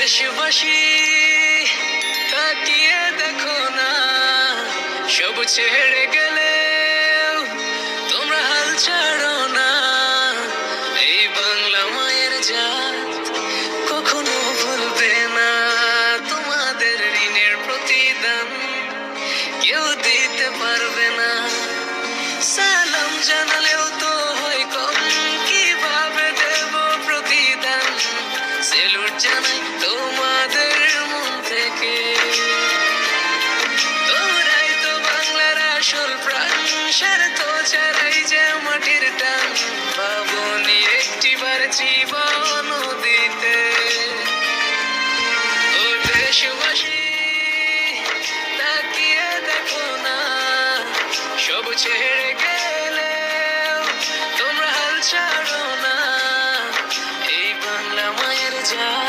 দেশবাসী তাকিয়ে দেখো না, সব ছেড়ে গেলে তোমরা হাল ছাড়ো না। এই বাংলা মায়ের জাত কখনো ভুলবে না, তোমাদের ঋণের প্রতিদান কেউ দিতে পারবে না। সালাম জানালেও তো হয় কম, কিভাবে দেব প্রতিদান? সেলুট জানাই তোমাদের মন থেকে, তোমরাই তো বাংলার আসল প্রাণ। স্বার্থ ছাড়াই যে মাটির টান, ভাবনি একটিবার জীবন দিতে। ও দেশবাসী তাকিয়ে দেখো না, সব ছেড়ে গেলে তোমরা হাল ছাড়ো না। এই বাংলা মায়ের জাত